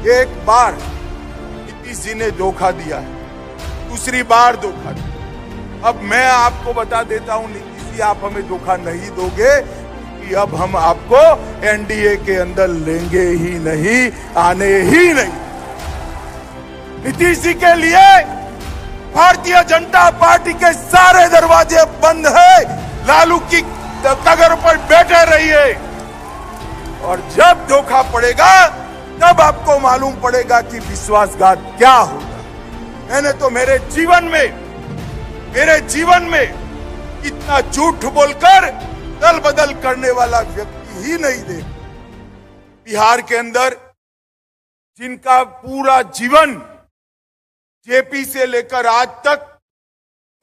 एक बार नीतीश जी ने धोखा दिया है, दूसरी बार धोखा दिया। अब मैं आपको बता देता हूं नीतीश जी, आप हमें धोखा नहीं दोगे कि अब हम आपको एनडीए के अंदर लेंगे ही नहीं, आने ही नहीं। नीतीश जी के लिए भारतीय जनता पार्टी के सारे दरवाजे बंद है। लालू की कगर पर बैठे रहिए और जब धोखा पड़ेगा तब आपको मालूम पड़ेगा कि विश्वासघात क्या होगा। मैंने तो मेरे जीवन में इतना झूठ बोलकर दल बदल करने वाला व्यक्ति ही नहीं देखा। बिहार के अंदर जिनका पूरा जीवन जेपी से लेकर आज तक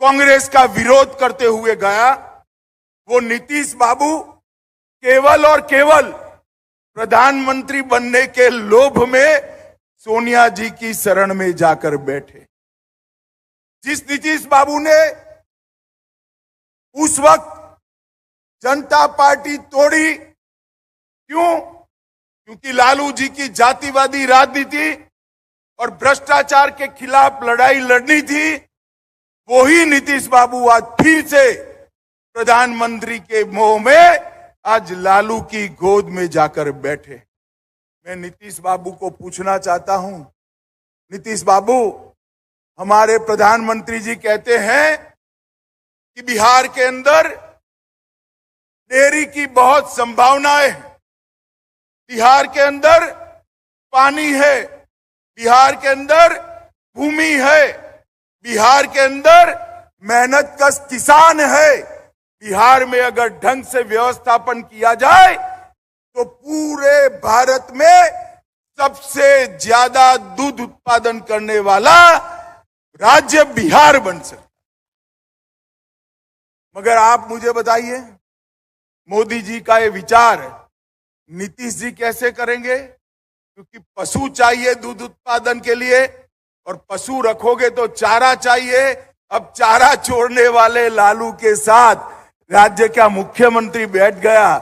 कांग्रेस का विरोध करते हुए गया, वो नीतीश बाबू केवल और केवल प्रधानमंत्री बनने के लोभ में सोनिया जी की शरण में जाकर बैठे। जिस नीतीश बाबू ने उस वक्त जनता पार्टी तोड़ी, क्योंकि लालू जी की जातिवादी राजनीति और भ्रष्टाचार के खिलाफ लड़ाई लड़नी थी, वही नीतीश बाबू आज फिर से प्रधानमंत्री के मोह में आज लालू की गोद में जाकर बैठे। मैं नीतीश बाबू को पूछना चाहता हूं, नीतीश बाबू, हमारे प्रधानमंत्री जी कहते हैं कि बिहार के अंदर डेयरी की बहुत संभावनाएं हैं, बिहार के अंदर पानी है, बिहार के अंदर भूमि है, बिहार के अंदर मेहनतकश किसान है। बिहार में अगर ढंग से व्यवस्थापन किया जाए तो पूरे भारत में सबसे ज्यादा दूध उत्पादन करने वाला राज्य बिहार बन सकता। मगर आप मुझे बताइए, मोदी जी का ये विचार नीतीश जी कैसे करेंगे? क्योंकि पशु चाहिए दूध उत्पादन के लिए, और पशु रखोगे तो चारा चाहिए। अब चारा छोड़ने वाले लालू के साथ राज्य का मुख्यमंत्री बैठ गया,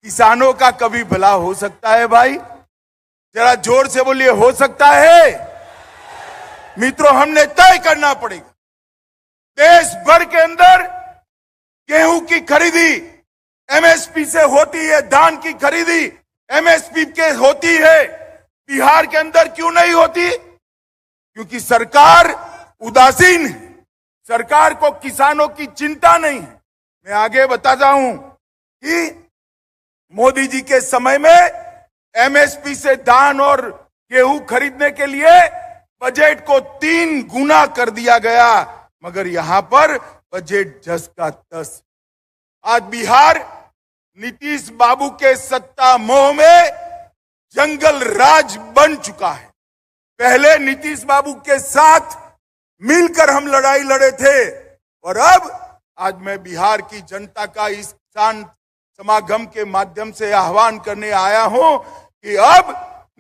किसानों का कभी भला हो सकता है भाई? जरा जोर से बोलिए, हो सकता है? मित्रों, हमने तय करना पड़ेगा। देश भर के अंदर गेहूं की खरीदी एमएसपी से होती है, धान की खरीदी एमएसपी के होती है, बिहार के अंदर क्यों नहीं होती? क्योंकि सरकार उदासीन है, सरकार को किसानों की चिंता नहीं है। मैं आगे बताता हूं कि मोदी जी के समय में एमएसपी से धान और गेहूं खरीदने के लिए बजट को 3 गुना कर दिया गया, मगर यहां पर बजट 10 का 10। आज बिहार नीतीश बाबू के सत्ता मोह में जंगल राज बन चुका है। पहले नीतीश बाबू के साथ मिलकर हम लड़ाई लड़े थे, और अब आज मैं बिहार की जनता का इस किसान समागम के माध्यम से आह्वान करने आया हूं कि अब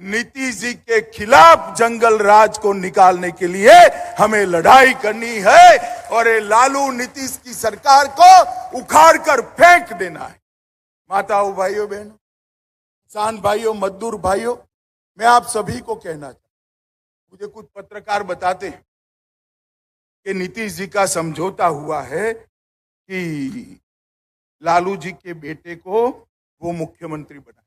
नीतीश जी के खिलाफ जंगल राज को निकालने के लिए हमें लड़ाई करनी है, और ये लालू नीतीश की सरकार को उखाड़ कर फेंक देना है। माताओं, भाइयों, बहनों, किसान भाइयों, मजदूर भाइयों, मैं आप सभी को कहना चाहता हूं, मुझे कुछ पत्रकार बताते हैं कि नीतीश जी का समझौता हुआ है कि लालू जी के बेटे को वो मुख्यमंत्री बनाए।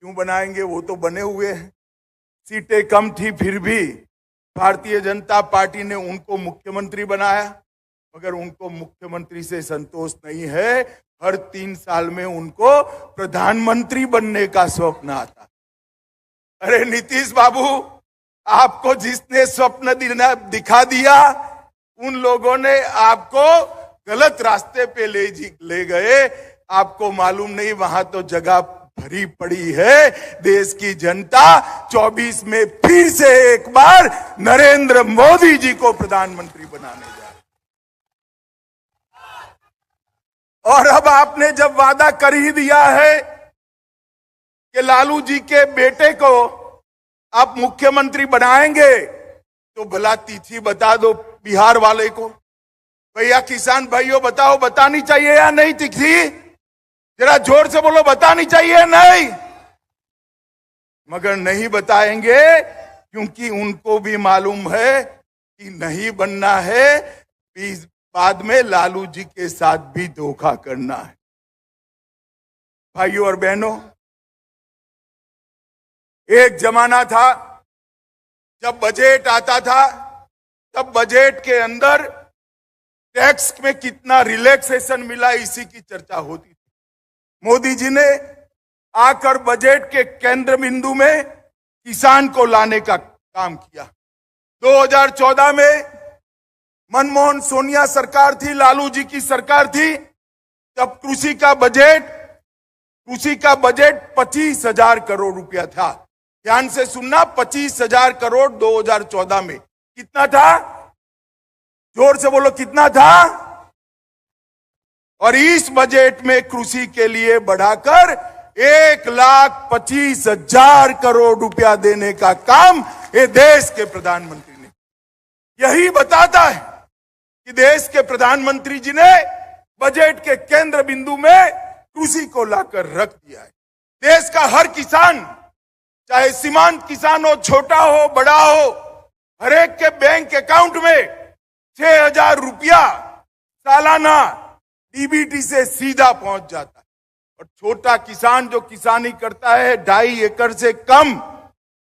क्यों बनाएंगे? वो तो बने हुए हैं, सीटें कम थी फिर भी भारतीय जनता पार्टी ने उनको मुख्यमंत्री बनाया, मगर उनको मुख्यमंत्री से संतोष नहीं है। हर 3 साल में उनको प्रधानमंत्री बनने का स्वप्न आता। अरे नीतीश बाबू, आपको जिसने स्वप्न दिखा दिया, उन लोगों ने आपको गलत रास्ते पे ले गए। आपको मालूम नहीं, वहां तो जगह भरी पड़ी है। देश की जनता 24 में फिर से एक बार नरेंद्र मोदी जी को प्रधानमंत्री बनाने जा रही। और अब आपने जब वादा कर ही दिया है कि लालू जी के बेटे को आप मुख्यमंत्री बनाएंगे, तो भला तिथि बता दो बिहार वाले को। भैया किसान भाइयों, बताओ, बतानी चाहिए या नहीं तिथि? जरा जोर से बोलो, बतानी चाहिए नहीं? मगर नहीं बताएंगे क्योंकि उनको भी मालूम है कि नहीं बनना है, बाद में लालू जी के साथ भी धोखा करना है। भाइयों और बहनों, एक जमाना था जब बजट आता था, तब बजट के अंदर टैक्स में कितना रिलैक्सेशन मिला इसी की चर्चा होती थी। मोदी जी ने आकर बजट के केंद्र बिंदु में किसान को लाने का काम किया। 2014 में मनमोहन सोनिया सरकार थी, लालू जी की सरकार थी, तब कृषि का बजट 25,000 करोड़ रुपया था। ध्यान से सुनना, 25,000 करोड़ 2014 में। कितना था? जोर से बोलो, कितना था? और इस बजट में कृषि के लिए बढ़ाकर 1,25,000 करोड़ रुपया देने का काम ये देश के प्रधानमंत्री ने। यही बताता है कि देश के प्रधानमंत्री जी ने बजट के केंद्र बिंदु में कृषि को लाकर रख दिया है। देश का हर किसान, चाहे सीमांत किसान हो, छोटा हो, बड़ा हो, हर एक के बैंक अकाउंट में 6,000 रुपया सालाना डीबीटी से सीधा पहुंच जाता है। और छोटा किसान जो किसानी करता है 2.5 एकड़ से कम,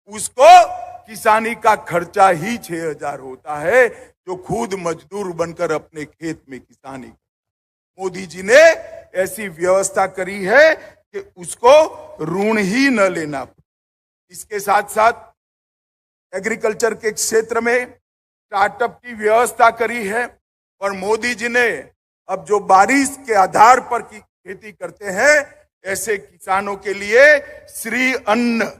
उसको किसानी का खर्चा ही 6,000 होता है, जो खुद मजदूर बनकर अपने खेत में किसानी करता है। मोदी जी ने ऐसी व्यवस्था करी है कि उसको ऋण ही न लेना पड़े। इसके साथ साथ एग्रीकल्चर के क्षेत्र में स्टार्टअप की व्यवस्था करी है। और मोदी जी ने अब जो बारिश के आधार पर की खेती करते हैं, ऐसे किसानों के लिए श्री अन्न,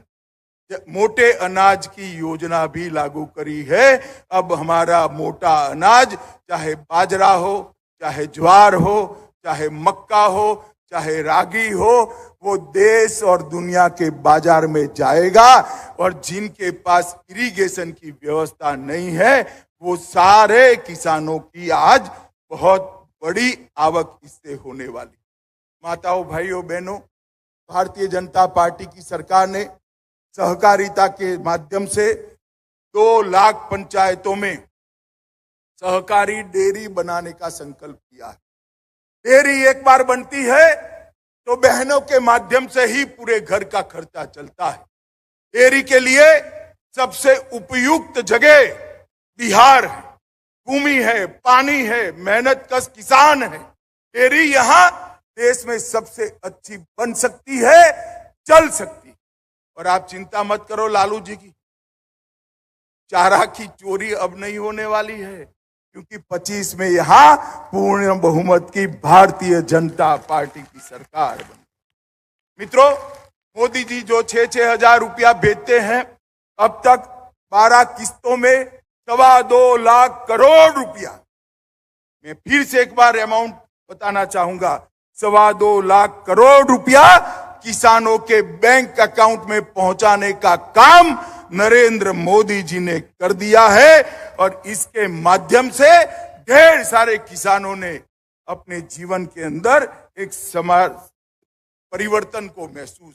मोटे अनाज की योजना भी लागू करी है। अब हमारा मोटा अनाज, चाहे बाजरा हो, चाहे ज्वार हो, चाहे मक्का हो, चाहे रागी हो, वो देश और दुनिया के बाजार में जाएगा। और जिनके पास इरिगेशन की व्यवस्था नहीं है, वो सारे किसानों की आज बहुत बड़ी आवक इससे होने वाली। माताओं, भाइयों, बहनों, भारतीय जनता पार्टी की सरकार ने सहकारिता के माध्यम से 2 लाख पंचायतों में सहकारी डेयरी बनाने का संकल्प किया है। डेयरी एक बार बनती है तो बहनों के माध्यम से ही पूरे घर का खर्चा चलता है। डेयरी के लिए सबसे उपयुक्त जगह बिहार है, भूमि है, पानी है, मेहनतकश किसान है। डेयरी यहां देश में सबसे अच्छी बन सकती है, चल सकती है। और आप चिंता मत करो लालू जी की, चारा की चोरी अब नहीं होने वाली है, क्योंकि 25 में यहां पूर्ण बहुमत की भारतीय जनता पार्टी की सरकार बनी। मित्रों, मोदी जी जो 6,000 रुपया भेजते हैं, अब तक 12 किस्तों में 2.25 लाख करोड़ रुपया, मैं फिर से एक बार अमाउंट बताना चाहूंगा, 2.25 लाख करोड़ रुपया किसानों के बैंक अकाउंट में पहुंचाने का काम नरेंद्र मोदी जी ने कर दिया है। और इसके माध्यम से ढेर सारे किसानों ने अपने जीवन के अंदर एक समाज परिवर्तन को महसूस